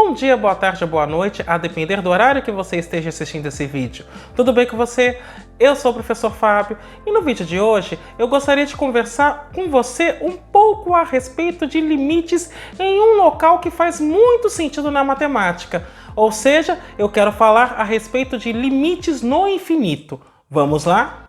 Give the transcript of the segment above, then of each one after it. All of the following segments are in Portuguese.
Bom dia, boa tarde ou boa noite, a depender do horário que você esteja assistindo esse vídeo. Tudo bem com você? Eu sou o professor Fábio e no vídeo de hoje eu gostaria de conversar com você um pouco a respeito de limites em um local que faz muito sentido na matemática. Ou seja, eu quero falar a respeito de limites no infinito. Vamos lá?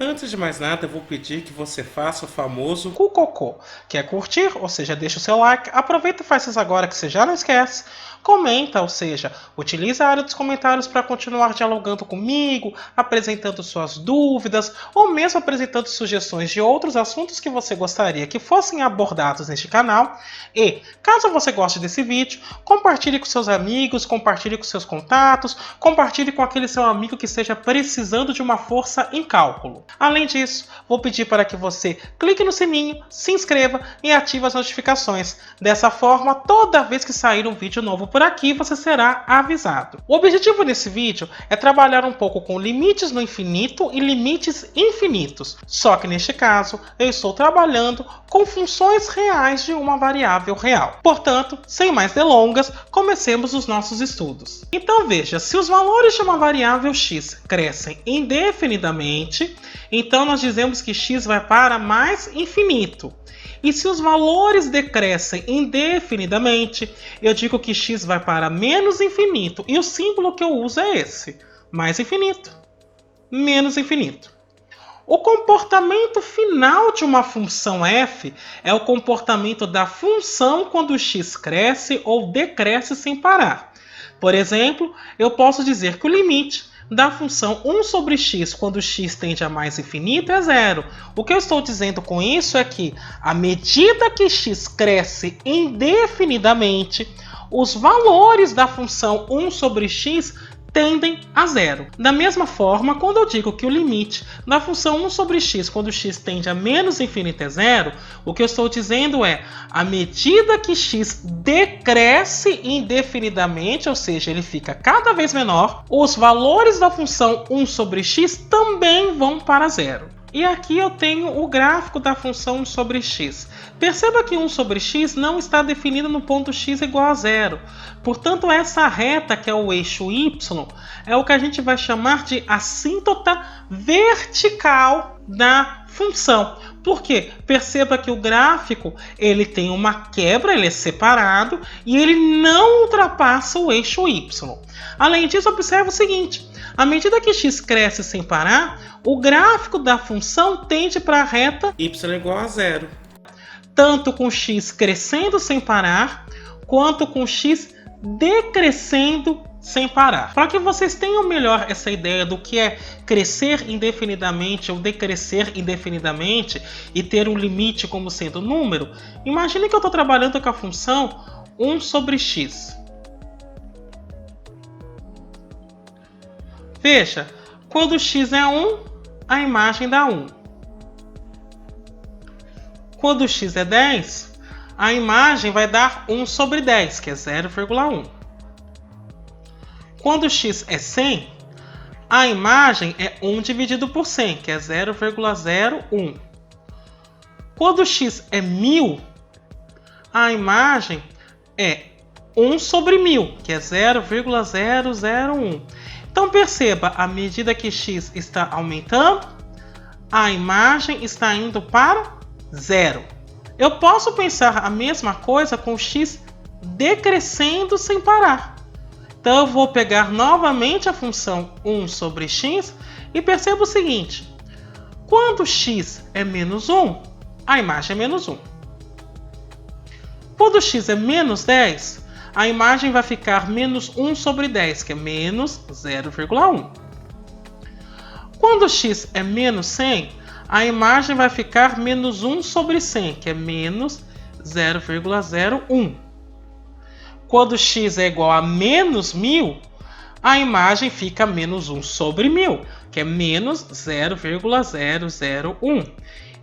Antes de mais nada, eu vou pedir que você faça o famoso cucocô, que é curtir, ou seja, deixa o seu like, aproveita e faz isso agora que você já não esquece, comenta, ou seja, utiliza a área dos comentários para continuar dialogando comigo, apresentando suas dúvidas, ou mesmo apresentando sugestões de outros assuntos que você gostaria que fossem abordados neste canal. E, caso você goste desse vídeo, compartilhe com seus amigos, compartilhe com seus contatos, compartilhe com aquele seu amigo que esteja precisando de uma força em cálculo. Além disso, vou pedir para que você clique no sininho, se inscreva e ative as notificações. Dessa forma, toda vez que sair um vídeo novo por aqui, você será avisado. O objetivo desse vídeo é trabalhar um pouco com limites no infinito e limites infinitos. Só que neste caso, eu estou trabalhando com funções reais de uma variável real. Portanto, sem mais delongas, comecemos os nossos estudos. Então veja, se os valores de uma variável x crescem indefinidamente, então nós dizemos que x vai para mais infinito. E se os valores decrescem indefinidamente, eu digo que x vai para menos infinito. E o símbolo que eu uso é esse: mais infinito, menos infinito. O comportamento final de uma função f é o comportamento da função quando x cresce ou decresce sem parar. Por exemplo, eu posso dizer que o limite da função 1 sobre x quando x tende a mais infinito é zero. O que eu estou dizendo com isso é que, à medida que x cresce indefinidamente, os valores da função 1 sobre x tendem a zero. Da mesma forma, quando eu digo que o limite da função 1 sobre x quando x tende a menos infinito é zero, o que eu estou dizendo é, à medida que x decresce indefinidamente, ou seja, ele fica cada vez menor, os valores da função 1 sobre x também vão para zero. E aqui eu tenho o gráfico da função 1 sobre x. Perceba que 1 sobre x não está definido no ponto x igual a zero. Portanto, essa reta, que é o eixo y, é o que a gente vai chamar de assíntota vertical da função. Por quê? Perceba que o gráfico ele tem uma quebra, ele é separado e ele não ultrapassa o eixo y. Além disso, observe o seguinte: à medida que x cresce sem parar, o gráfico da função tende para a reta y igual a zero. Tanto com x crescendo sem parar, quanto com x decrescendo sem parar. Para que vocês tenham melhor essa ideia do que é crescer indefinidamente ou decrescer indefinidamente e ter um limite como sendo número, imagine que eu estou trabalhando com a função 1 sobre x. Veja, quando x é 1, a imagem dá 1. Quando x é 10, a imagem vai dar 1 sobre 10, que é 0,1. Quando x é 100, a imagem é 1 dividido por 100, que é 0,01. Quando x é 1000, a imagem é 1 sobre 1000, que é 0,001. Então perceba, à medida que x está aumentando, a imagem está indo para zero. Eu posso pensar a mesma coisa com x decrescendo sem parar. Então eu vou pegar novamente a função 1 sobre x e perceba o seguinte: quando x é menos 1, a imagem é menos 1. Quando x é menos 10, a imagem vai ficar menos 1 sobre 10, que é menos 0,1. Quando x é menos 100, a imagem vai ficar menos 1 sobre 100, que é menos 0,01. Quando x é igual a menos 1000, a imagem fica menos 1 sobre 1000, que é menos 0,001.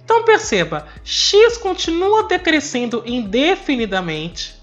Então perceba, x continua decrescendo indefinidamente,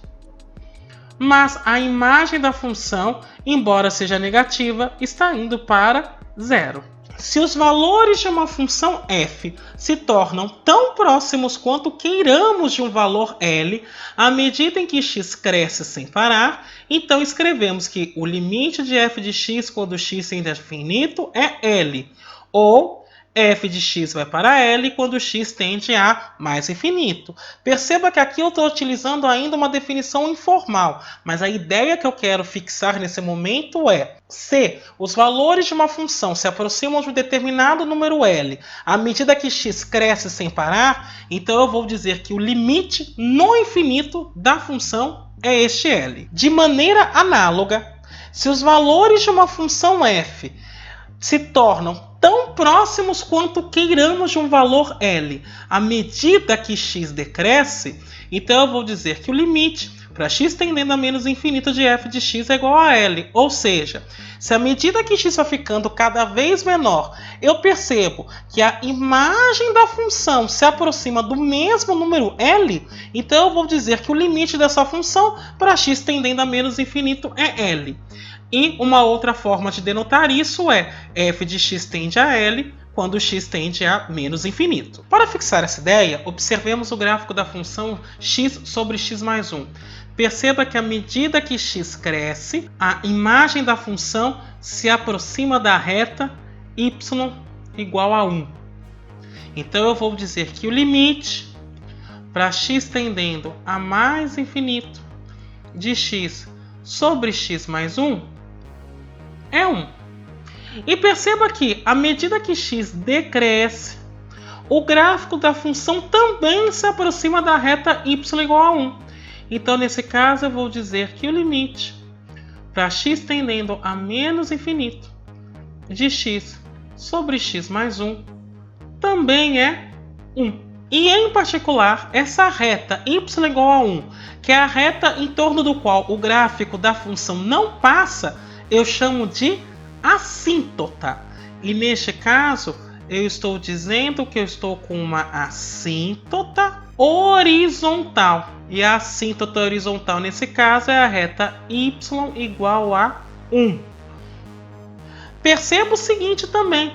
mas a imagem da função, embora seja negativa, está indo para zero. Se os valores de uma função f se tornam tão próximos quanto queiramos de um valor L, à medida em que x cresce sem parar, então escrevemos que o limite de f de x quando x tende a infinito é L, ou f de x vai para L quando x tende a mais infinito. Perceba que aqui eu estou utilizando ainda uma definição informal, mas a ideia que eu quero fixar nesse momento é: se os valores de uma função se aproximam de um determinado número L, à medida que x cresce sem parar, então eu vou dizer que o limite no infinito da função é este L. De maneira análoga, se os valores de uma função f se tornam tão próximos quanto queiramos de um valor L, à medida que x decresce, então eu vou dizer que o limite para x tendendo a menos infinito de f de x é igual a L. Ou seja, se à medida que x vai ficando cada vez menor, eu percebo que a imagem da função se aproxima do mesmo número L, então eu vou dizer que o limite dessa função para x tendendo a menos infinito é L. E uma outra forma de denotar isso é f de x tende a L quando x tende a menos infinito. Para fixar essa ideia, observemos o gráfico da função x sobre x mais 1. Perceba que à medida que x cresce, a imagem da função se aproxima da reta y igual a 1. Então eu vou dizer que o limite para x tendendo a mais infinito de x sobre x mais 1 é 1. E perceba que, à medida que x decresce, o gráfico da função também se aproxima da reta y igual a 1. Então, nesse caso, eu vou dizer que o limite para x tendendo a menos infinito de x sobre x mais 1 também é 1. E, em particular, essa reta y igual a 1, que é a reta em torno do qual o gráfico da função não passa, eu chamo de assíntota. E neste caso, eu estou dizendo que eu estou com uma assíntota horizontal. E a assíntota horizontal, nesse caso, é a reta y igual a 1. Perceba o seguinte também.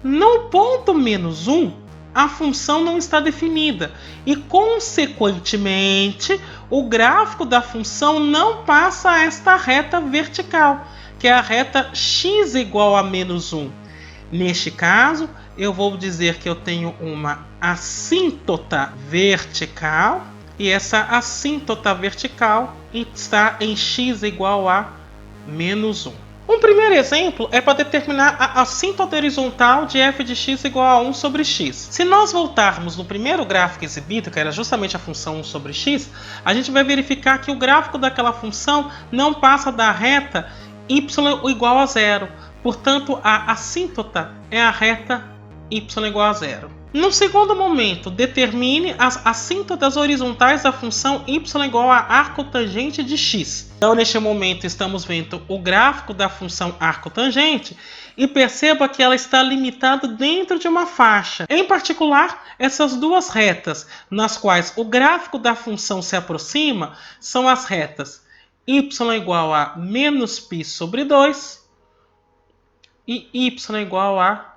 No ponto menos 1, a função não está definida. E, consequentemente, o gráfico da função não passa a esta reta vertical, que é a reta x igual a menos 1. Neste caso, eu vou dizer que eu tenho uma assíntota vertical, e essa assíntota vertical está em x igual a menos 1. Um primeiro exemplo é para determinar a assíntota horizontal de f de x igual a 1 sobre x. Se nós voltarmos no primeiro gráfico exibido, que era justamente a função 1 sobre x, a gente vai verificar que o gráfico daquela função não passa da reta y igual a 0. Portanto, a assíntota é a reta y igual a 0. No segundo momento, determine as assíntotas horizontais da função y igual a arco tangente de x. Então, neste momento, estamos vendo o gráfico da função arco tangente e perceba que ela está limitada dentro de uma faixa. Em particular, essas duas retas, nas quais o gráfico da função se aproxima, são as retas y igual a menos π sobre 2 e y igual a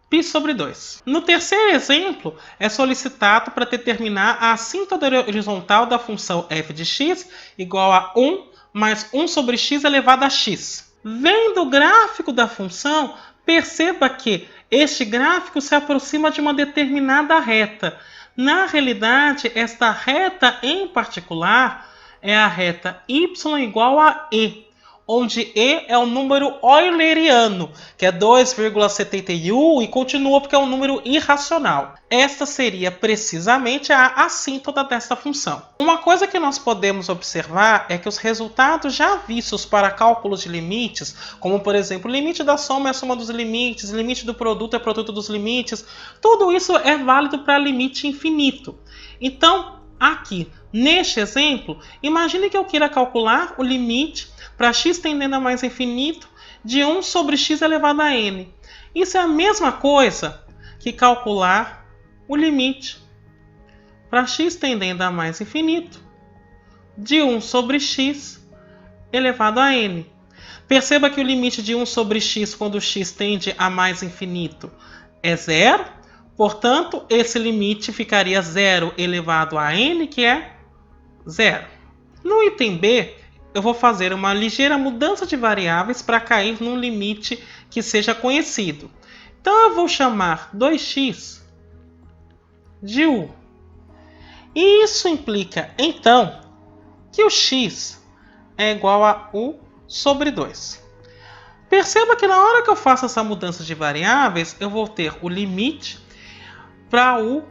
π sobre 2. No terceiro exemplo, é solicitado para determinar a assíntota horizontal da função f de x igual a 1 mais 1 sobre x elevado a x. Vendo o gráfico da função, perceba que este gráfico se aproxima de uma determinada reta. Na realidade, esta reta em particular é a reta y igual a e, onde e é o número euleriano, que é 2,71 e continua porque é um número irracional. Esta seria precisamente a assíntota desta função. Uma coisa que nós podemos observar é que os resultados já vistos para cálculos de limites, como por exemplo, o limite da soma é a soma dos limites, o limite do produto é o produto dos limites, tudo isso é válido para limite infinito. Então, aqui, neste exemplo, imagine que eu queira calcular o limite para x tendendo a mais infinito de 1 sobre x elevado a n. Isso é a mesma coisa que calcular o limite para x tendendo a mais infinito de 1 sobre x elevado a n. Perceba que o limite de 1 sobre x quando x tende a mais infinito é 0. Portanto, esse limite ficaria 0 elevado a n, que é 0. No item B, eu vou fazer uma ligeira mudança de variáveis para cair num limite que seja conhecido. Então, eu vou chamar 2x de u. E isso implica, então, que o x é igual a u sobre 2. Perceba que na hora que eu faço essa mudança de variáveis, eu vou ter o limite para u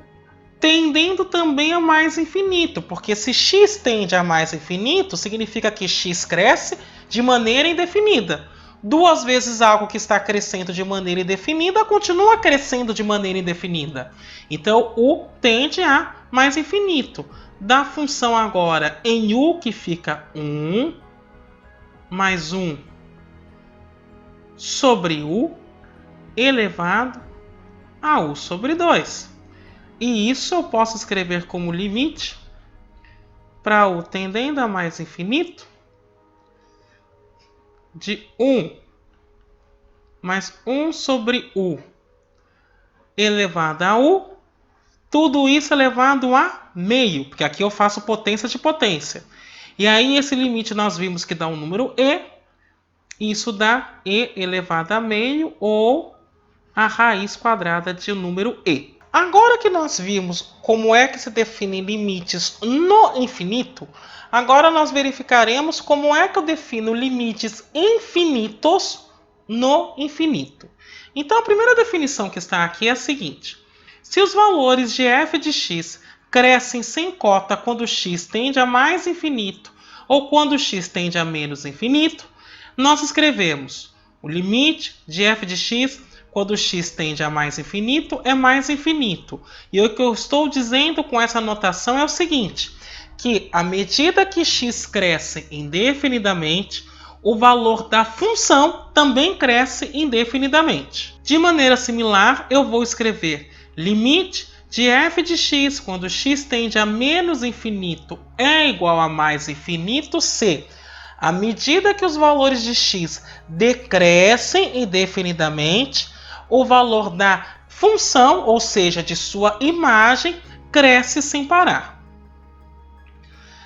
tendendo também a mais infinito, porque se x tende a mais infinito, significa que x cresce de maneira indefinida. Duas vezes algo que está crescendo de maneira indefinida continua crescendo de maneira indefinida. Então, u tende a mais infinito. Da função agora em u, que fica 1 mais 1 sobre u elevado a u sobre 2. E isso eu posso escrever como limite para u tendendo a mais infinito de 1 mais 1 sobre u elevado a u, tudo isso elevado a meio, porque aqui eu faço potência de potência. E aí esse limite nós vimos que dá um número e, isso dá e elevado a meio ou a raiz quadrada de um número e. Agora que nós vimos como é que se definem limites no infinito, agora nós verificaremos como é que eu defino limites infinitos no infinito. Então, a primeira definição que está aqui é a seguinte. Se os valores de f de x crescem sem cota quando x tende a mais infinito ou quando x tende a menos infinito, nós escrevemos o limite de f de x quando x tende a mais infinito é mais infinito. E o que eu estou dizendo com essa notação é o seguinte, que à medida que x cresce indefinidamente, o valor da função também cresce indefinidamente. De maneira similar, eu vou escrever limite de f de x quando x tende a menos infinito é igual a mais infinito se, à medida que os valores de x decrescem indefinidamente, o valor da função, ou seja, de sua imagem, cresce sem parar.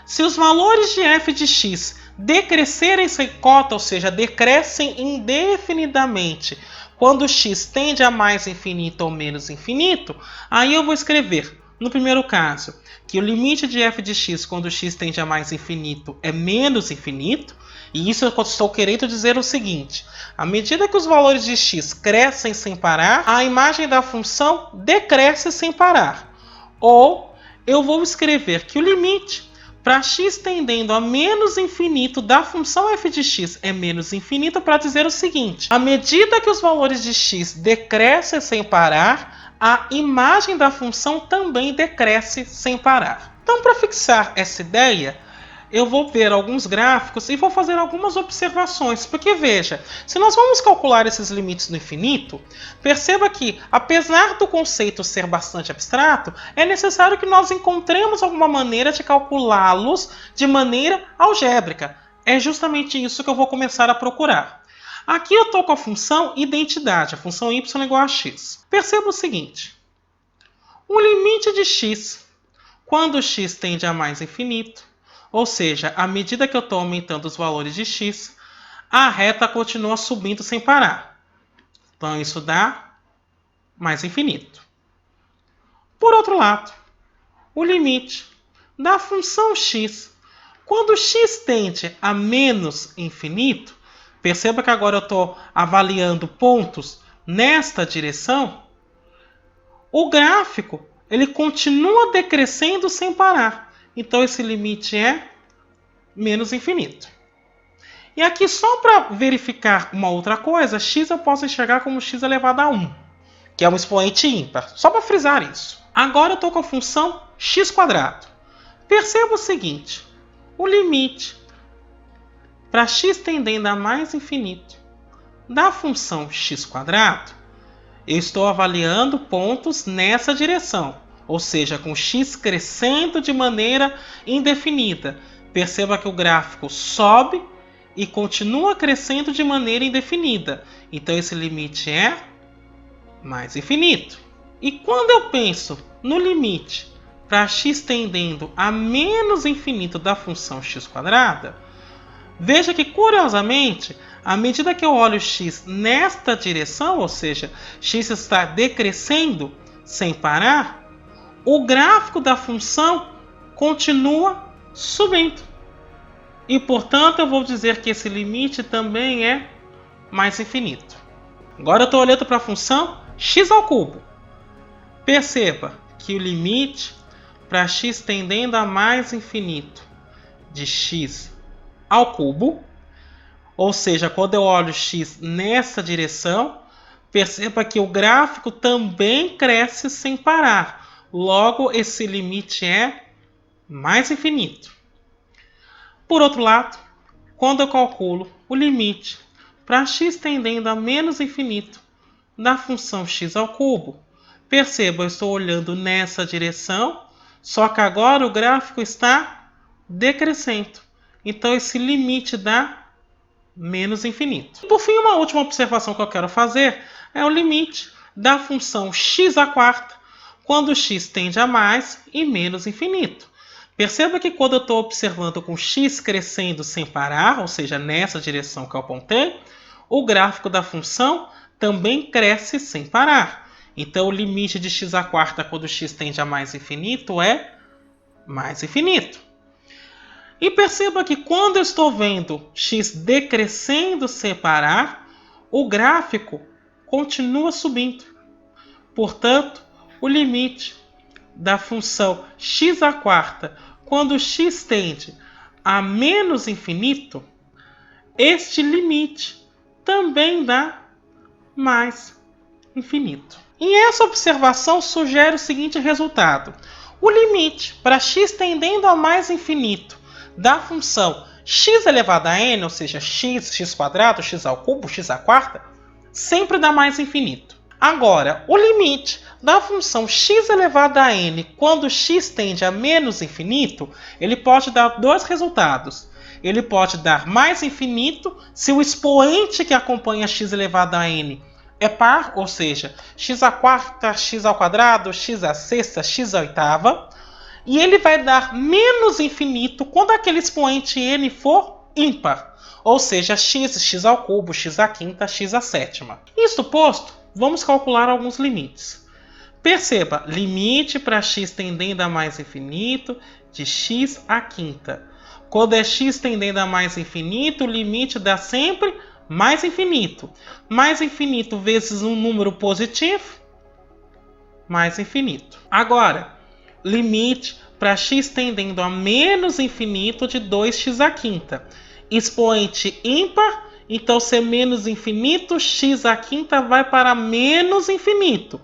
Se os valores de f de x decrescerem sem cota, ou seja, decrescem indefinidamente, quando x tende a mais infinito ou menos infinito, aí eu vou escrever, no primeiro caso, que o limite de f de x quando x tende a mais infinito é menos infinito, e isso eu estou querendo dizer o seguinte, à medida que os valores de x crescem sem parar, a imagem da função decresce sem parar. Ou eu vou escrever que o limite para x tendendo a menos infinito da função f de x é menos infinito para dizer o seguinte, à medida que os valores de x decrescem sem parar, a imagem da função também decresce sem parar. Então, para fixar essa ideia, eu vou ver alguns gráficos e vou fazer algumas observações. Porque veja, se nós vamos calcular esses limites no infinito, perceba que, apesar do conceito ser bastante abstrato, é necessário que nós encontremos alguma maneira de calculá-los de maneira algébrica. É justamente isso que eu vou começar a procurar. Aqui eu estou com a função identidade, a função y igual a x. Perceba o seguinte, o limite de x, quando x tende a mais infinito, ou seja, à medida que eu estou aumentando os valores de x, a reta continua subindo sem parar. Então, isso dá mais infinito. Por outro lado, o limite da função x, quando x tende a menos infinito, perceba que agora eu estou avaliando pontos nesta direção, o gráfico ele continua decrescendo sem parar. Então, esse limite é menos infinito. E aqui, só para verificar uma outra coisa, x eu posso enxergar como x elevado a 1, que é um expoente ímpar. Só para frisar isso. Agora eu estou com a função x². Perceba o seguinte, o limite para x tendendo a mais infinito da função x², eu estou avaliando pontos nessa direção. Ou seja, com x crescendo de maneira indefinida. Perceba que o gráfico sobe e continua crescendo de maneira indefinida. Então esse limite é mais infinito. E quando eu penso no limite para x tendendo a menos infinito da função x², veja que, curiosamente, à medida que eu olho x nesta direção, ou seja, x está decrescendo sem parar, o gráfico da função continua subindo. E, portanto, eu vou dizer que esse limite também é mais infinito. Agora eu estou olhando para a função x². Perceba que o limite para x tendendo a mais infinito de x², ou seja, quando eu olho x nessa direção, perceba que o gráfico também cresce sem parar. Logo, esse limite é mais infinito. Por outro lado, quando eu calculo o limite para x tendendo a menos infinito da função x², perceba, eu estou olhando nessa direção, só que agora o gráfico está decrescendo. Então esse limite dá menos infinito. E por fim, uma última observação que eu quero fazer é o limite da função x² quando x tende a mais e menos infinito. Perceba que quando eu estou observando com x crescendo sem parar, ou seja, nessa direção que eu apontei, o gráfico da função também cresce sem parar. Então o limite de x² quando x tende a mais infinito é mais infinito. E perceba que quando eu estou vendo x decrescendo sem parar, o gráfico continua subindo. Portanto, o limite da função x² quando x tende a menos infinito, este limite também dá mais infinito. E essa observação sugere o seguinte resultado. O limite para x tendendo a mais infinito da função x elevado a n, ou seja, x, x², x², x², sempre dá mais infinito. Agora, o limite da função x elevado a n quando x tende a menos infinito, ele pode dar dois resultados. Ele pode dar mais infinito se o expoente que acompanha x elevado a n é par, ou seja, x², x², x⁻⁶, x⁸. E ele vai dar menos infinito quando aquele expoente n for ímpar, ou seja, x, x², x⁵, x⁸. Isto posto, vamos calcular alguns limites. Perceba, limite para x tendendo a mais infinito de x⁵. Quando é x tendendo a mais infinito, o limite dá sempre mais infinito. Mais infinito vezes um número positivo, mais infinito. Agora, limite para x tendendo a menos infinito de 2x⁵. Expoente ímpar, então se é menos infinito, x⁵ vai para menos infinito.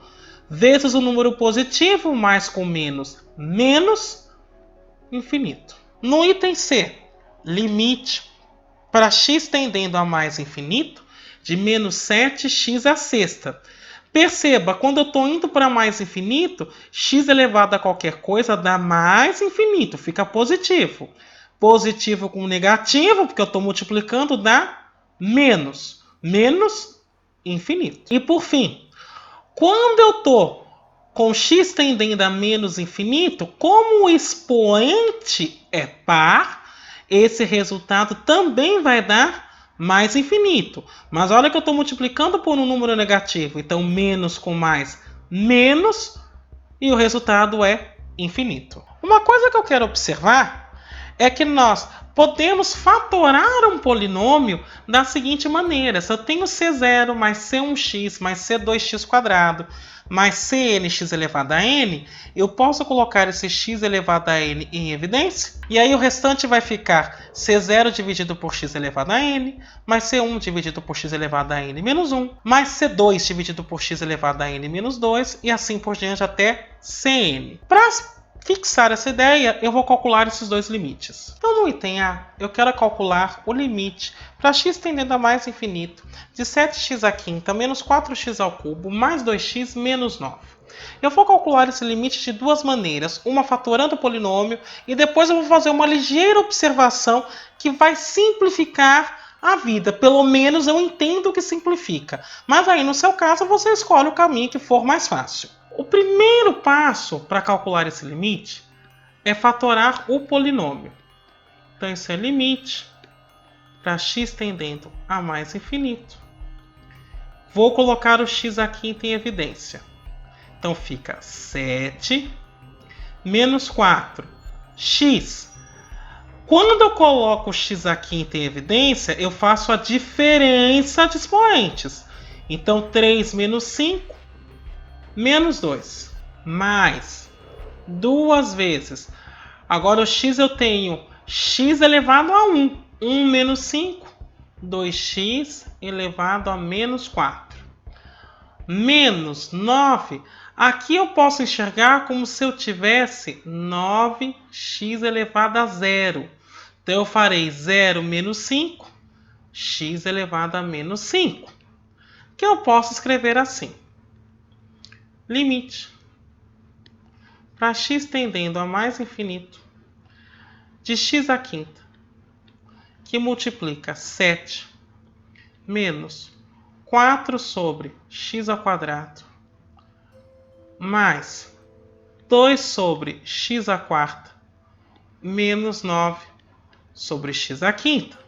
Vezes o número positivo, mais com menos, menos infinito. No item C, limite para x tendendo a mais infinito de menos 7x⁶. Perceba, quando eu estou indo para mais infinito, x elevado a qualquer coisa dá mais infinito, fica positivo. Positivo com negativo, porque eu estou multiplicando, dá menos. Menos infinito. E por fim, quando eu estou com x tendendo a menos infinito, como o expoente é par, esse resultado também vai dar mais infinito. Mas olha que eu estou multiplicando por um número negativo. Então, menos com mais, menos. E o resultado é infinito. Uma coisa que eu quero observar é que nós podemos fatorar um polinômio da seguinte maneira. Se eu tenho c0 mais c1x mais c2x² mais cnx elevado a n, eu posso colocar esse x elevado a n em evidência. E aí o restante vai ficar c0 dividido por x elevado a n, mais c1 dividido por x elevado a n menos 1, mais c2 dividido por x elevado a n menos 2, e assim por diante até cn. Para fixar essa ideia, eu vou calcular esses dois limites. Então, no item A, eu quero calcular o limite para x tendendo a mais infinito de 7x⁵ menos 4x³ mais 2x menos 9. Eu vou calcular esse limite de duas maneiras, uma fatorando o polinômio e depois eu vou fazer uma ligeira observação que vai simplificar a vida. Pelo menos eu entendo que simplifica. Mas aí no seu caso você escolhe o caminho que for mais fácil. O primeiro passo para calcular esse limite é fatorar o polinômio. Então isso é limite para x tendendo a mais infinito. Vou colocar o x aqui em evidência. Então fica 7 menos 4. X. Quando eu coloco o x aqui em evidência, eu faço a diferença de expoentes. Então 3 menos 5 menos 2. Mais 2 vezes. Agora o x eu tenho x elevado a 1. 1 menos 5, 2x elevado a menos 4. Menos 9. Aqui eu posso enxergar como se eu tivesse 9x elevado a 0. Então eu farei 0 menos 5, x elevado a menos 5. Que eu posso escrever assim. Limite para x tendendo a mais infinito de x à quinta, que multiplica 7 menos 4 sobre x ao quadrado mais 2 sobre x à quarta menos 9 sobre x à quinta.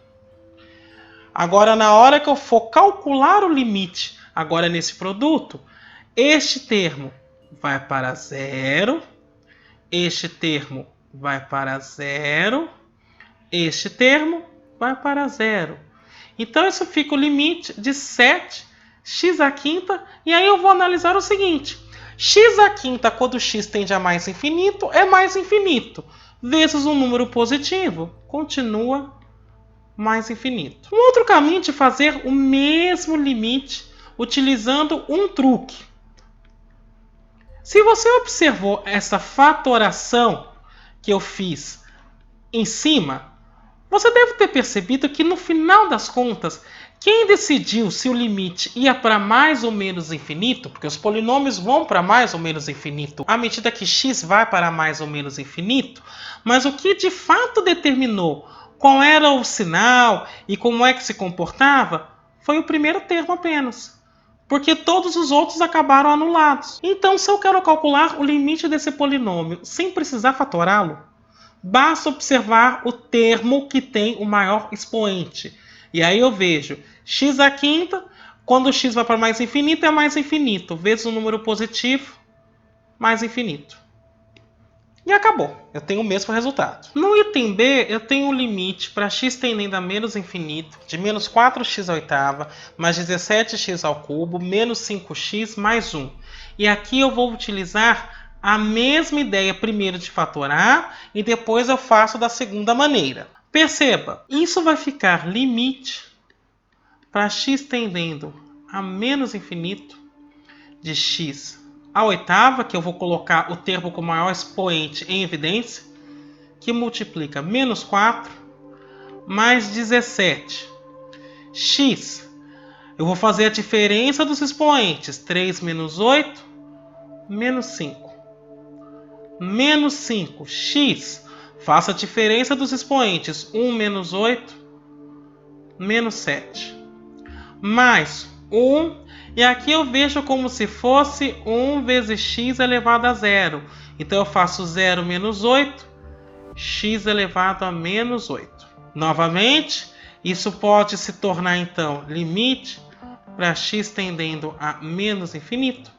Agora, na hora que eu for calcular o limite, agora nesse produto, este termo vai para 0, este termo vai para 0, este termo vai para 0. Então, isso fica o limite de 7x à quinta. E aí eu vou analisar o seguinte. X à quinta, quando x tende a mais infinito, é mais infinito. Vezes um número positivo, continua mais infinito. Um outro caminho de fazer o mesmo limite utilizando um truque. Se você observou essa fatoração que eu fiz em cima, você deve ter percebido que no final das contas, quem decidiu se o limite ia para mais ou menos infinito, porque os polinômios vão para mais ou menos infinito à medida que x vai para mais ou menos infinito, mas o que de fato determinou qual era o sinal e como é que se comportava foi o primeiro termo apenas, porque todos os outros acabaram anulados. Então, se eu quero calcular o limite desse polinômio sem precisar fatorá-lo, basta observar o termo que tem o maior expoente. E aí eu vejo x à quinta, quando x vai para mais infinito, é mais infinito, vezes um número positivo, mais infinito. E acabou. Eu tenho o mesmo resultado. No item B, eu tenho um limite para x tendendo a menos infinito, de menos 4x à oitava, mais 17x ao cubo, menos 5x, mais 1. E aqui eu vou utilizar a mesma ideia primeiro de fatorar e depois eu faço da segunda maneira. Perceba, isso vai ficar limite para x tendendo a menos infinito de x à oitava, que eu vou colocar o termo com maior expoente em evidência, que multiplica menos 4 mais 17. X, eu vou fazer a diferença dos expoentes, 3 menos 8, menos 5. Menos 5, x, faço a diferença dos expoentes, 1 menos 8, menos 7. Mais 1, e aqui eu vejo como se fosse 1 vezes x elevado a 0. Então eu faço 0 menos 8, x elevado a menos 8. Novamente, isso pode se tornar então limite para x tendendo a menos infinito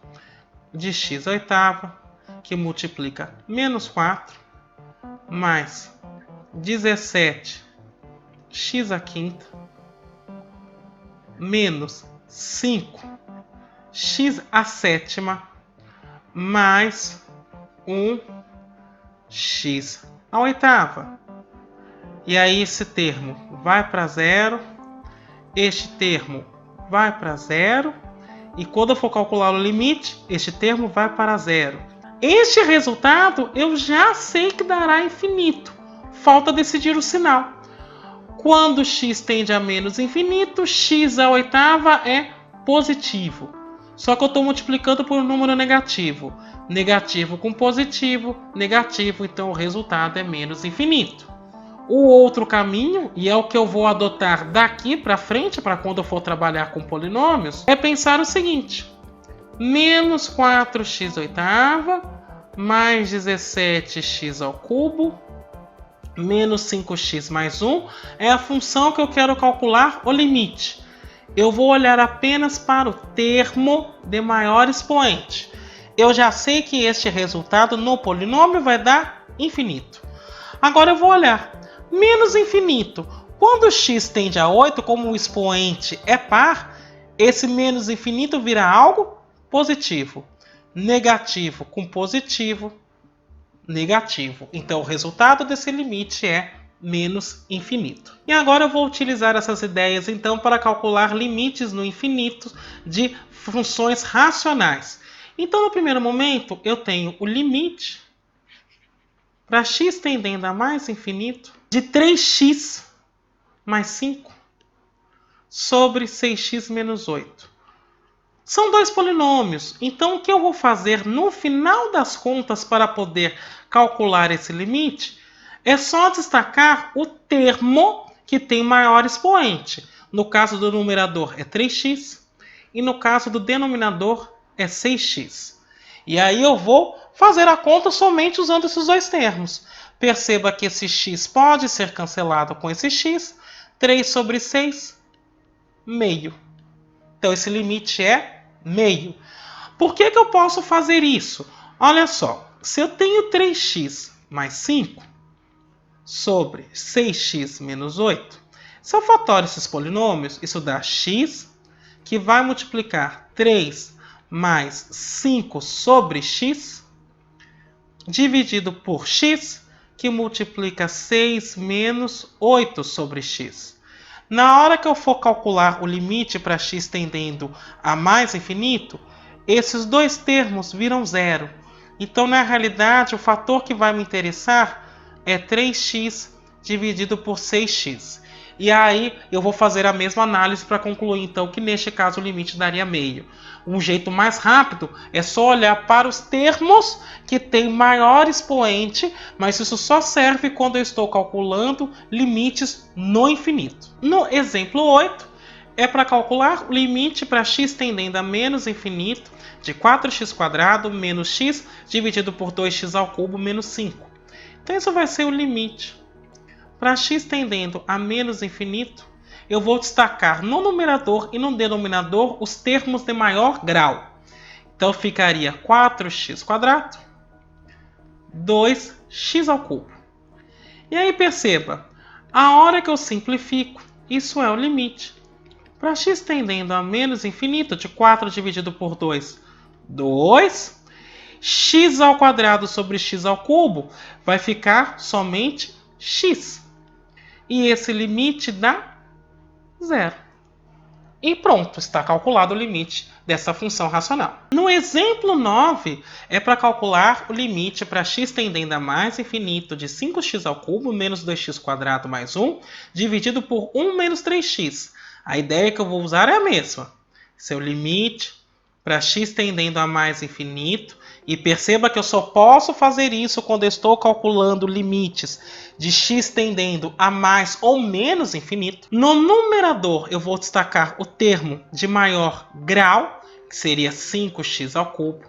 de x à oitava, que multiplica menos 4 mais 17 x à quinta menos 5 x à sétima mais 1 x à oitava. E aí esse termo vai para 0, este termo vai para 0, e quando eu for calcular o limite, este termo vai para 0. Este resultado eu já sei que dará infinito. Falta decidir o sinal. Quando x tende a menos infinito, x à oitava é positivo. Só que eu estou multiplicando por um número negativo. Negativo com positivo, negativo, então o resultado é menos infinito. O outro caminho, e é o que eu vou adotar daqui para frente, para quando eu for trabalhar com polinômios, é pensar o seguinte: menos 4x oitava, mais 17x ao cubo, menos 5x mais 1, é a função que eu quero calcular o limite. Eu vou olhar apenas para o termo de maior expoente. Eu já sei que este resultado no polinômio vai dar infinito. Agora eu vou olhar menos infinito. Quando x tende a 8, como o expoente é par, esse menos infinito vira algo positivo. Negativo com positivo, negativo. Então o resultado desse limite é menos infinito. E agora eu vou utilizar essas ideias então para calcular limites no infinito de funções racionais. Então no primeiro momento eu tenho o limite para x tendendo a mais infinito de 3x mais 5 sobre 6x menos 8. São dois polinômios, então o que eu vou fazer no final das contas para poder calcular esse limite é só destacar o termo que tem maior expoente. No caso do numerador é 3x e no caso do denominador é 6x. E aí eu vou fazer a conta somente usando esses dois termos. Perceba que esse x pode ser cancelado com esse x, 3 sobre 6, meio. Então esse limite é meio. Por que eu posso fazer isso? Olha só, se eu tenho 3x mais 5 sobre 6x menos 8, se eu fator esses polinômios, isso dá x, que vai multiplicar 3 mais 5 sobre x, dividido por x, que multiplica 6 menos 8 sobre x. Na hora que eu for calcular o limite para x tendendo a mais infinito, esses dois termos viram zero. Então, na realidade, o fator que vai me interessar é 3x dividido por 6x. E aí eu vou fazer a mesma análise para concluir então que neste caso o limite daria meio. Um jeito mais rápido é só olhar para os termos que têm maior expoente, mas isso só serve quando eu estou calculando limites no infinito. No exemplo 8, é para calcular o limite para x tendendo a menos infinito de 4x² menos x dividido por 2x ao cubo menos 5. Então isso vai ser o limite. Para x tendendo a menos infinito, eu vou destacar no numerador e no denominador os termos de maior grau. Então ficaria 4x², 2x ao cubo. E aí perceba, a hora que eu simplifico, isso é o limite. Para x tendendo a menos infinito, de 4 dividido por 2, 2. X² sobre x ao cubo vai ficar somente x. E esse limite dá zero. E pronto, está calculado o limite dessa função racional. No exemplo 9, é para calcular o limite para x tendendo a mais infinito de 5x ao cubo menos 2x² mais 1, dividido por 1 menos 3x. A ideia que eu vou usar é a mesma. Seu limite para x tendendo a mais infinito. E perceba que eu só posso fazer isso quando eu estou calculando limites de x tendendo a mais ou menos infinito. No numerador, eu vou destacar o termo de maior grau, que seria 5x ao cubo.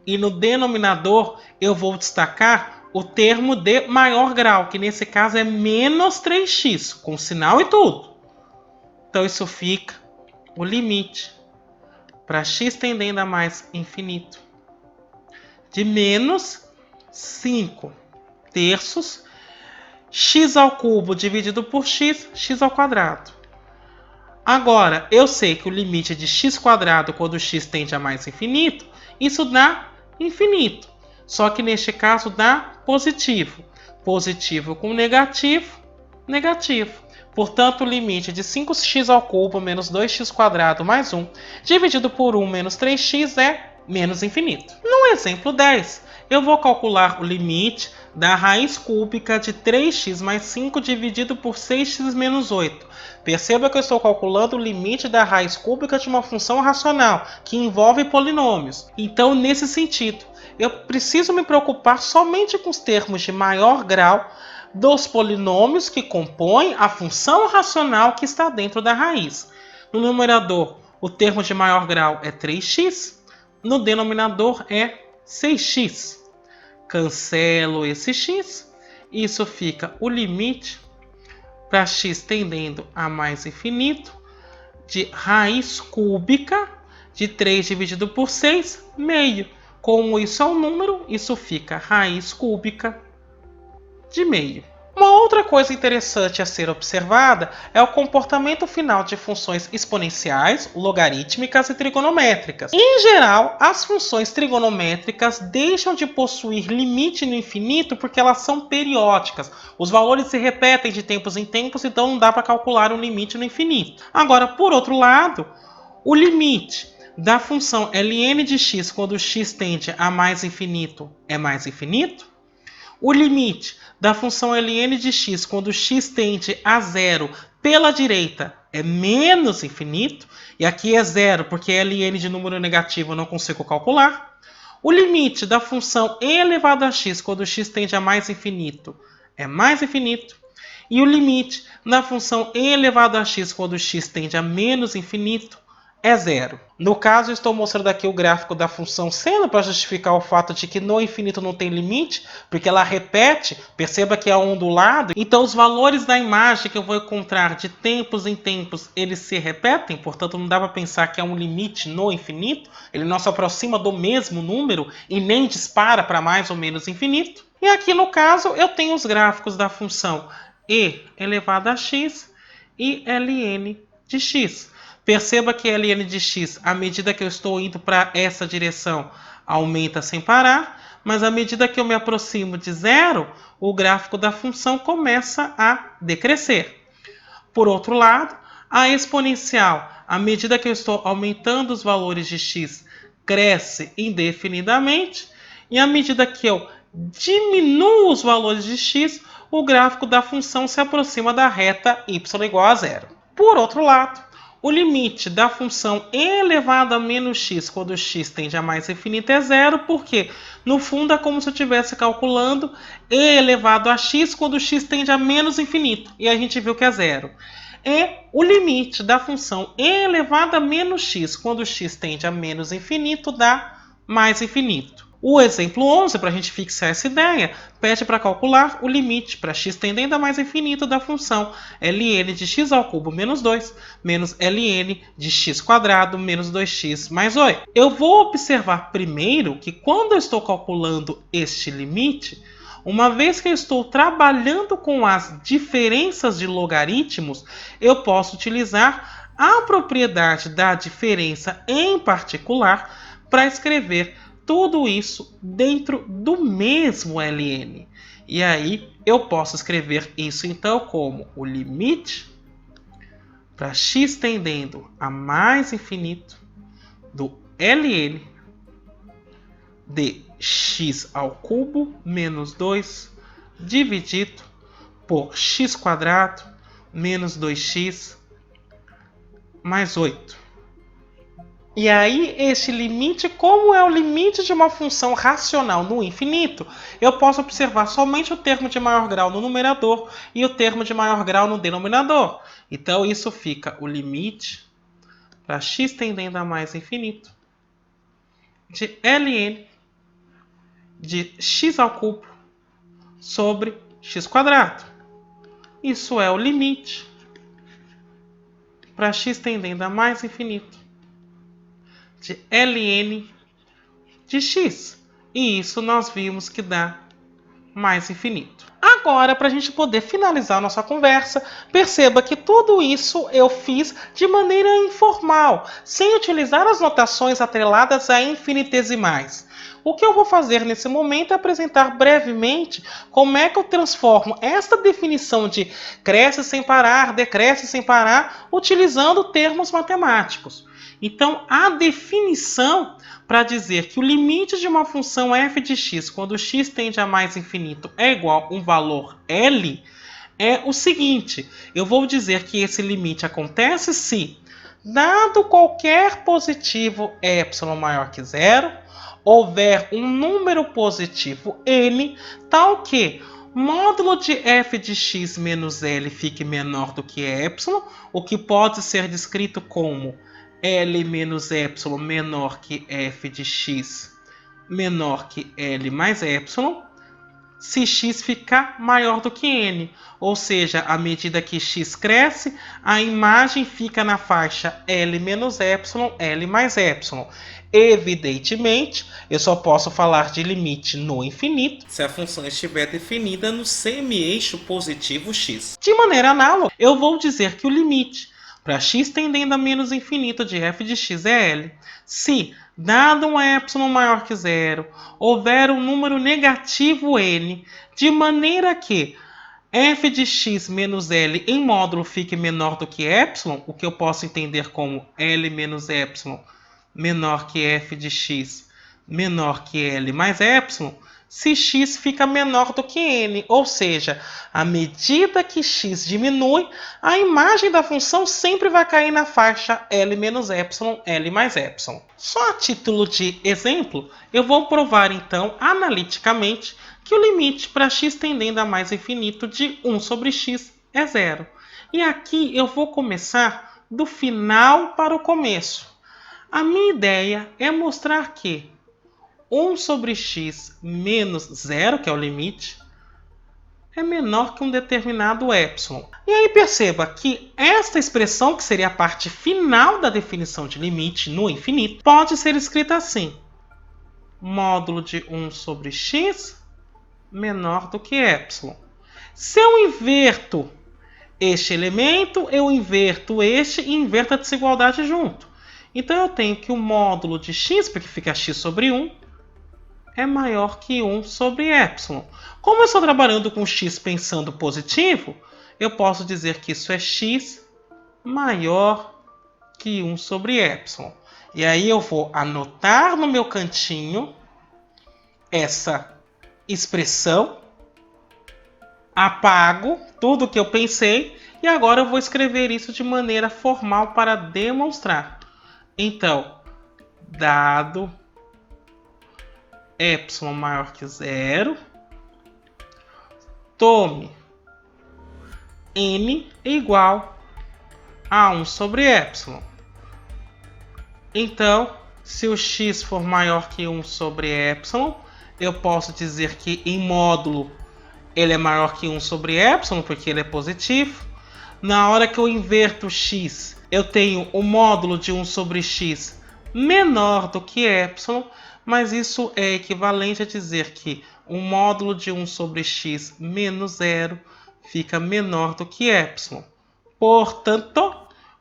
E no denominador, eu vou destacar o termo de maior grau, que nesse caso é menos 3x, com sinal e tudo. Então isso fica o limite para x tendendo a mais infinito de menos 5 terços x ao cubo dividido por x, x ao quadrado. Agora, eu sei que o limite de x² quando x tende a mais infinito, isso dá infinito. Só que neste caso dá positivo. Positivo com negativo, negativo. Portanto, o limite de 5x ao cubo menos 2x² mais 1 dividido por 1 menos 3x é menos infinito. No exemplo 10, eu vou calcular o limite da raiz cúbica de 3x mais 5 dividido por 6x menos 8. Perceba que eu estou calculando o limite da raiz cúbica de uma função racional, que envolve polinômios. Então, nesse sentido, eu preciso me preocupar somente com os termos de maior grau dos polinômios que compõem a função racional que está dentro da raiz. No numerador, o termo de maior grau é 3x, no denominador é 6x. Cancelo esse x, isso fica o limite para x tendendo a mais infinito de raiz cúbica de 3 dividido por 6, meio. Como isso é um número, isso fica raiz cúbica de meio. Uma outra coisa interessante a ser observada é o comportamento final de funções exponenciais, logarítmicas e trigonométricas. Em geral, as funções trigonométricas deixam de possuir limite no infinito porque elas são periódicas. Os valores se repetem de tempos em tempos, então não dá para calcular um limite no infinito. Agora, por outro lado, o limite da função ln de x quando x tende a mais infinito é mais infinito. O limite da função ln de x quando x tende a zero pela direita é menos infinito. E aqui é zero porque ln de número negativo eu não consigo calcular. O limite da função e elevado a x quando x tende a mais infinito é mais infinito. E o limite da função e elevado a x quando x tende a menos infinito é zero. No caso, eu estou mostrando aqui o gráfico da função seno para justificar o fato de que no infinito não tem limite, porque ela repete, perceba que é ondulado. Então, os valores da imagem que eu vou encontrar de tempos em tempos, eles se repetem, portanto, não dá para pensar que é um limite no infinito. Ele não se aproxima do mesmo número e nem dispara para mais ou menos infinito. E aqui, no caso, eu tenho os gráficos da função e elevado a x e ln de x. Perceba que ln de x, à medida que eu estou indo para essa direção, aumenta sem parar, mas à medida que eu me aproximo de zero, o gráfico da função começa a decrescer. Por outro lado, a exponencial, à medida que eu estou aumentando os valores de x, cresce indefinidamente, e à medida que eu diminuo os valores de x, o gráfico da função se aproxima da reta y igual a zero. Por outro lado, o limite da função e elevado a menos x quando x tende a mais infinito é zero, porque no fundo é como se eu estivesse calculando e elevado a x quando x tende a menos infinito, e a gente viu que é zero. E o limite da função e elevado a menos x quando x tende a menos infinito dá mais infinito. O exemplo 11, para a gente fixar essa ideia, pede para calcular o limite para x tendendo a mais infinito da função ln de x ao cubo menos 2 menos ln de x quadrado menos 2x mais 8. Eu vou observar primeiro que quando eu estou calculando este limite, uma vez que eu estou trabalhando com as diferenças de logaritmos, eu posso utilizar a propriedade da diferença em particular para escrever tudo isso dentro do mesmo ln. E aí eu posso escrever isso então como o limite para x tendendo a mais infinito do ln de x ao cubo menos 2 dividido por x quadrado menos 2x mais 8. E aí, este limite, como é o limite de uma função racional no infinito, eu posso observar somente o termo de maior grau no numerador e o termo de maior grau no denominador. Então, isso fica o limite para x tendendo a mais infinito de ln de x ao cubo sobre x quadrado. Isso é o limite para x tendendo a mais infinito de ln de x. E isso nós vimos que dá mais infinito. Agora, para a gente poder finalizar a nossa conversa, perceba que tudo isso eu fiz de maneira informal, sem utilizar as notações atreladas a infinitesimais. O que eu vou fazer nesse momento é apresentar brevemente como é que eu transformo esta definição de cresce sem parar, decresce sem parar, utilizando termos matemáticos. Então, a definição para dizer que o limite de uma função f de x quando x tende a mais infinito é igual a um valor L é o seguinte: eu vou dizer que esse limite acontece se, dado qualquer positivo ε maior que zero, houver um número positivo n, tal que módulo de f de x menos L fique menor do que epsilon, o que pode ser descrito como L menos epsilon menor que f de x menor que L mais epsilon, se x ficar maior do que n, ou seja, à medida que x cresce, a imagem fica na faixa L menos epsilon, L mais epsilon. Evidentemente, eu só posso falar de limite no infinito se a função estiver definida no semi-eixo positivo x. De maneira análoga, eu vou dizer que o limite para x tendendo a menos infinito de f de x é L. Se, dado um epsilon maior que zero, houver um número negativo n, de maneira que f de x menos L em módulo fique menor do que epsilon, o que eu posso entender como L menos epsilon menor que f de x menor que L mais epsilon, se x fica menor do que n, ou seja, à medida que x diminui, a imagem da função sempre vai cair na faixa L menos epsilon, L mais epsilon. Só a título de exemplo, eu vou provar então analiticamente que o limite para x tendendo a mais infinito de 1 sobre x é zero. E aqui eu vou começar do final para o começo. A minha ideia é mostrar que 1 sobre x menos 0, que é o limite, é menor que um determinado epsilon. E aí perceba que esta expressão, que seria a parte final da definição de limite no infinito, pode ser escrita assim: módulo de 1 sobre x menor do que epsilon. Se eu inverto este elemento, eu inverto este e inverto a desigualdade junto. Então eu tenho que o módulo de x, porque fica x sobre 1, é maior que 1 sobre epsilon. Como eu estou trabalhando com x pensando positivo, eu posso dizer que isso é x maior que 1 sobre epsilon. E aí eu vou anotar no meu cantinho essa expressão, apago tudo que eu pensei e agora eu vou escrever isso de maneira formal para demonstrar. Então, dado epsilon maior que zero, tome n igual a 1 sobre epsilon. Então, se o x for maior que 1 sobre epsilon, eu posso dizer que em módulo ele é maior que 1 sobre epsilon, porque ele é positivo. Na hora que eu inverto x, eu tenho o módulo de 1 sobre x menor do que epsilon, mas isso é equivalente a dizer que o módulo de 1 sobre x menos 0 fica menor do que epsilon. Portanto,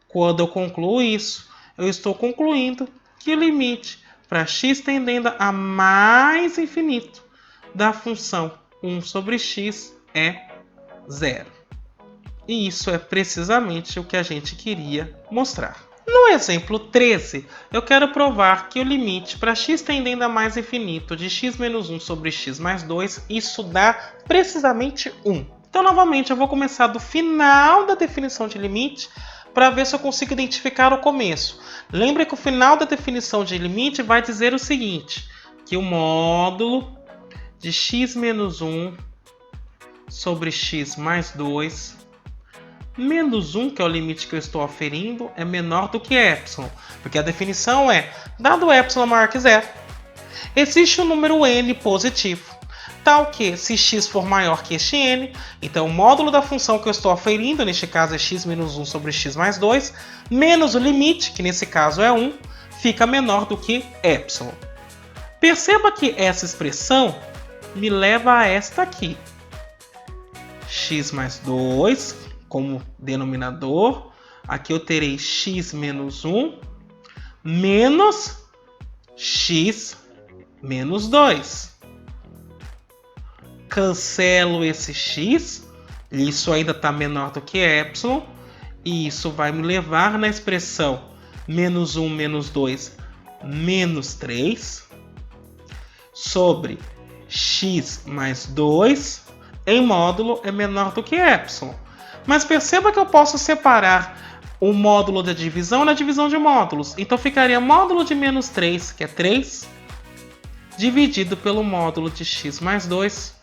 quando eu concluo isso, eu estou concluindo que o limite para x tendendo a mais infinito da função 1 sobre x é 0. E isso é precisamente o que a gente queria mostrar. No exemplo 13, eu quero provar que o limite para x tendendo a mais infinito de x menos 1 sobre x mais 2, isso dá precisamente 1. Então, novamente, eu vou começar do final da definição de limite para ver se eu consigo identificar o começo. Lembre que o final da definição de limite vai dizer o seguinte, que o módulo de x menos 1 sobre x mais 2 menos 1, que é o limite que eu estou aferindo, é menor do que epsilon, porque a definição é, dado epsilon maior que zero, existe um número n positivo, tal que, se x for maior que este n, então o módulo da função que eu estou aferindo, neste caso é x menos 1 sobre x mais 2, menos o limite, que nesse caso é 1, fica menor do que epsilon. Perceba que essa expressão me leva a esta aqui, x mais 2 como denominador, aqui eu terei x menos 1 menos x menos 2. Cancelo esse x, isso ainda está menor do que epsilon, e isso vai me levar na expressão menos 1 menos 2 menos 3 sobre x mais 2 em módulo é menor do que epsilon. Mas perceba que eu posso separar o módulo da divisão na divisão de módulos. Então ficaria módulo de menos 3, que é 3, dividido pelo módulo de x mais 2,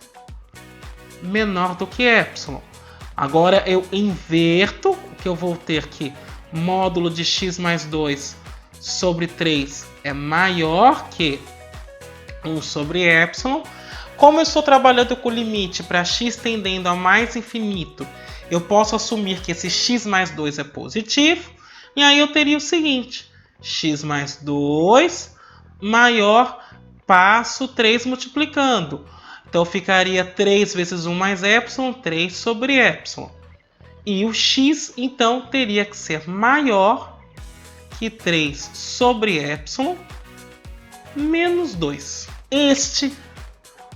menor do que epsilon. Agora eu inverto, que eu vou ter que módulo de x mais 2 sobre 3 é maior que 1 sobre epsilon. Como eu estou trabalhando com o limite para x tendendo a mais infinito, eu posso assumir que esse x mais 2 é positivo. E aí eu teria o seguinte, x mais 2 maior, passo 3 multiplicando. Então ficaria 3 vezes 1 mais epsilon, 3 sobre epsilon. E o x, então, teria que ser maior que 3 sobre epsilon menos 2. Este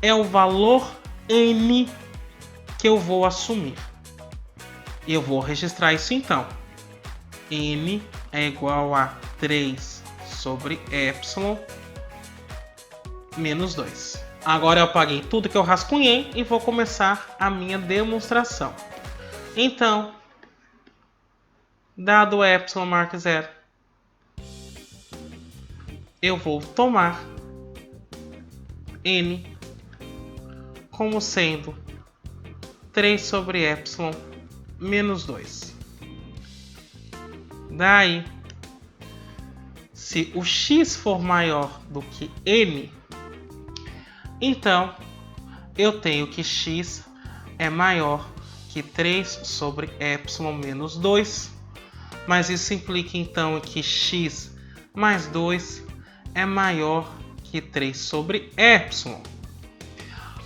é o valor n que eu vou assumir. E eu vou registrar isso então. N é igual a 3 sobre epsilon menos 2. Agora eu apaguei tudo que eu rascunhei e vou começar a minha demonstração. Então, dado epsilon marca 0, eu vou tomar n como sendo 3 sobre epsilon menos 2. Daí, se o x for maior do que n, então eu tenho que x é maior que 3 sobre epsilon menos 2. Mas isso implica então que x mais 2 é maior que 3 sobre epsilon.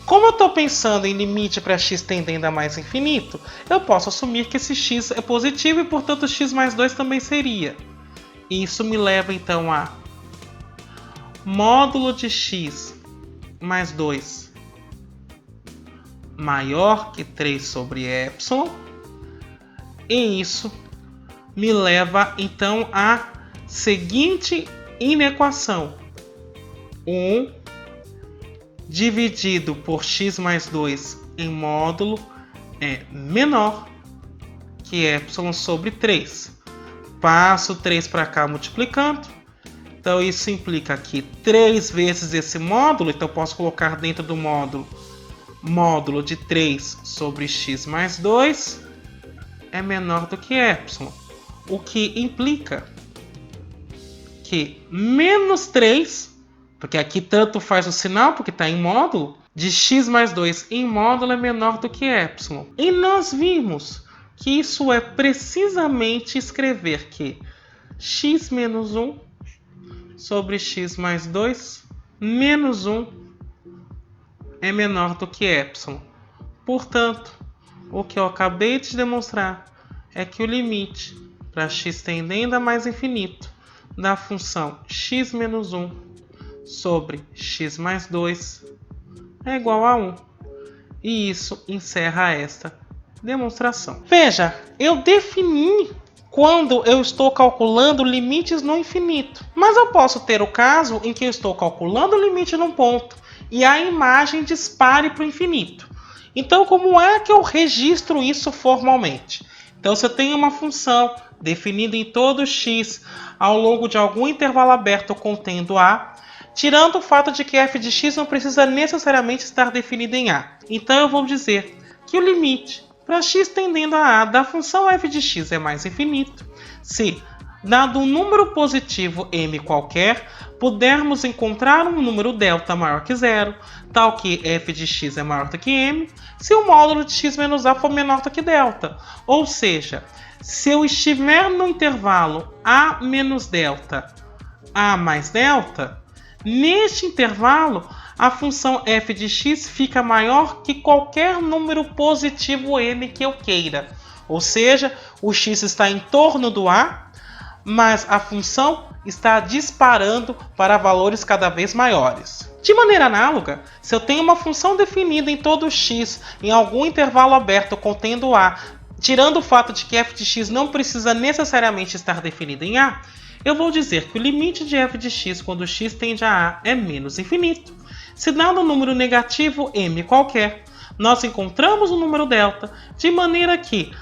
Como eu estou pensando em limite para x tendendo a mais infinito, eu posso assumir que esse x é positivo e, portanto, x mais 2 também seria. Isso me leva então a módulo de x mais 2 maior que 3 sobre epsilon. E isso me leva então à seguinte inequação. 1 dividido por x mais 2 em módulo é menor que epsilon sobre 3. Passo 3 para cá multiplicando. Então isso implica que 3 vezes esse módulo, então eu posso colocar dentro do módulo de 3 sobre x mais 2 é menor do que epsilon. O que implica que menos 3, porque aqui tanto faz o sinal, porque está em módulo, de x mais 2 em módulo é menor do que epsilon. E nós vimos que isso é precisamente escrever que x menos 1 sobre x mais 2 menos 1 é menor do que epsilon. Portanto, o que eu acabei de demonstrar é que o limite para x tendendo a mais infinito da função x menos 1 sobre x mais 2 é igual a 1. E isso encerra esta demonstração. Veja, eu defini quando eu estou calculando limites no infinito. Mas eu posso ter o caso em que eu estou calculando o limite num ponto e a imagem dispare para o infinito. Então, como é que eu registro isso formalmente? Então, se eu tenho uma função definida em todo x ao longo de algum intervalo aberto contendo a, tirando o fato de que f de x não precisa necessariamente estar definido em a. Então, eu vou dizer que o limite para x tendendo a da função f de x é mais infinito se, dado um número positivo m qualquer, pudermos encontrar um número delta maior que zero, tal que f de x é maior do que m, se o módulo de x menos a for menor do que delta. Ou seja, se eu estiver no intervalo a menos delta, a mais delta, neste intervalo, a função f de x fica maior que qualquer número positivo m que eu queira. Ou seja, o x está em torno do a, mas a função está disparando para valores cada vez maiores. De maneira análoga, se eu tenho uma função definida em todo x em algum intervalo aberto contendo a, tirando o fato de que f de x não precisa necessariamente estar definido em a, eu vou dizer que o limite de f de x quando x tende a é menos infinito. Se dado um número negativo m qualquer, nós encontramos um número delta, de maneira que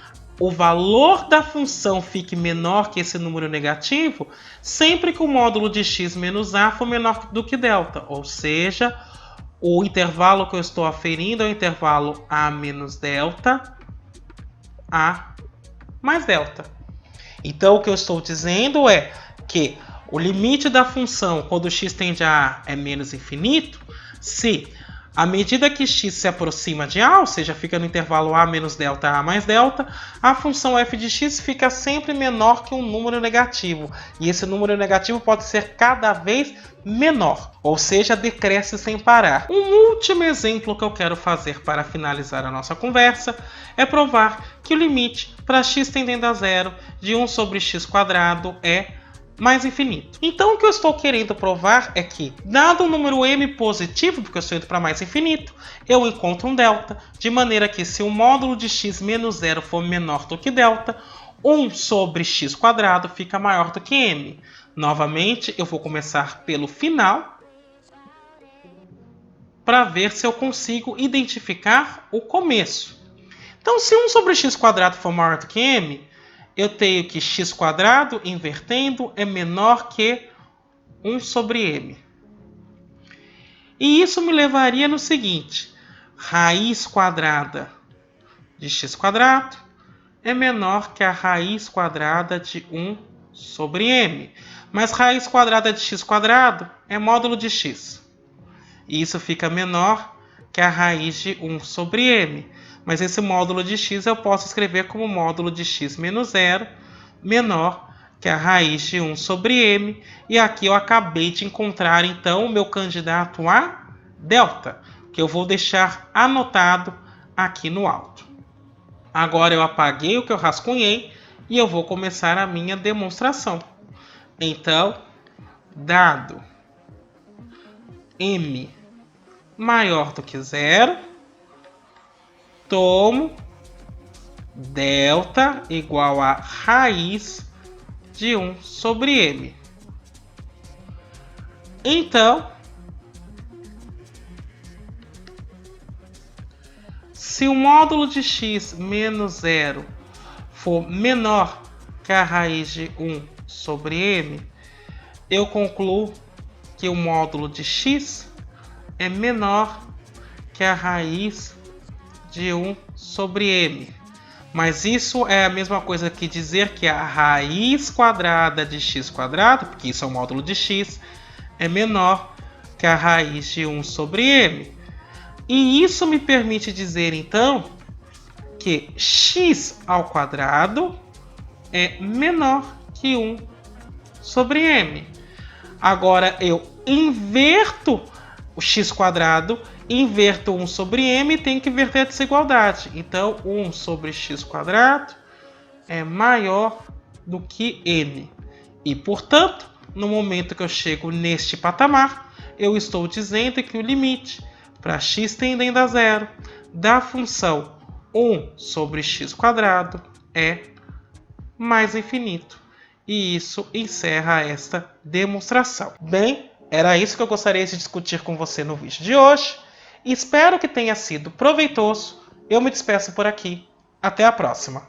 o valor da função fique menor que esse número negativo sempre que o módulo de x menos a for menor do que delta, ou seja, O intervalo que eu estou aferindo é o intervalo a menos delta, a mais delta. Então, o que eu estou dizendo é que o limite da função quando x tende a A é menos infinito, se à medida que x se aproxima de A, ou seja, fica no intervalo A menos delta, A mais delta, a função f de x fica sempre menor que um número negativo. E esse número negativo pode ser cada vez menor, ou seja, decresce sem parar. Um último exemplo que eu quero fazer para finalizar a nossa conversa é provar que o limite para x tendendo a zero de 1 sobre x² é mais infinito. Então o que eu estou querendo provar é que, dado um número m positivo, porque eu estou indo para mais infinito, eu encontro um delta, de maneira que se o módulo de x menos 0 for menor do que delta, 1 sobre x² fica maior do que m. Novamente, eu vou começar pelo final, para ver se eu consigo identificar o começo. Então, se 1 sobre x² for maior do que m, eu tenho que x² invertendo é menor que 1 sobre m. E isso me levaria no seguinte: raiz quadrada de x² é menor que a raiz quadrada de 1 sobre m. Mas raiz quadrada de x² é módulo de x. E isso fica menor que a raiz de 1 sobre m. Mas esse módulo de x eu posso escrever como módulo de x menos 0 menor que a raiz de 1 sobre m. E aqui eu acabei de encontrar, então, o meu candidato a delta, que eu vou deixar anotado aqui no alto. Agora eu apaguei o que eu rascunhei e eu vou começar a minha demonstração. Então, dado m maior do que 0, tomo delta igual a raiz de 1 sobre m. Então, se o módulo de x menos 0 for menor que a raiz de 1 sobre m, eu concluo que o módulo de x é menor que a raiz de 1 sobre m. Mas isso é a mesma coisa que dizer que a raiz quadrada de x², porque isso é o módulo de x, é menor que a raiz de 1 sobre m. E isso me permite dizer, então, que x² é menor que 1 sobre m. Agora eu inverto o x², inverto 1 sobre m e tenho que inverter a desigualdade. Então, 1 sobre x² é maior do que m. E, portanto, no momento que eu chego neste patamar, eu estou dizendo que o limite para x tendendo a 0 da função 1 sobre x² é mais infinito. E isso encerra esta demonstração. Bem, era isso que eu gostaria de discutir com você no vídeo de hoje. Espero que tenha sido proveitoso. Eu me despeço por aqui. Até a próxima.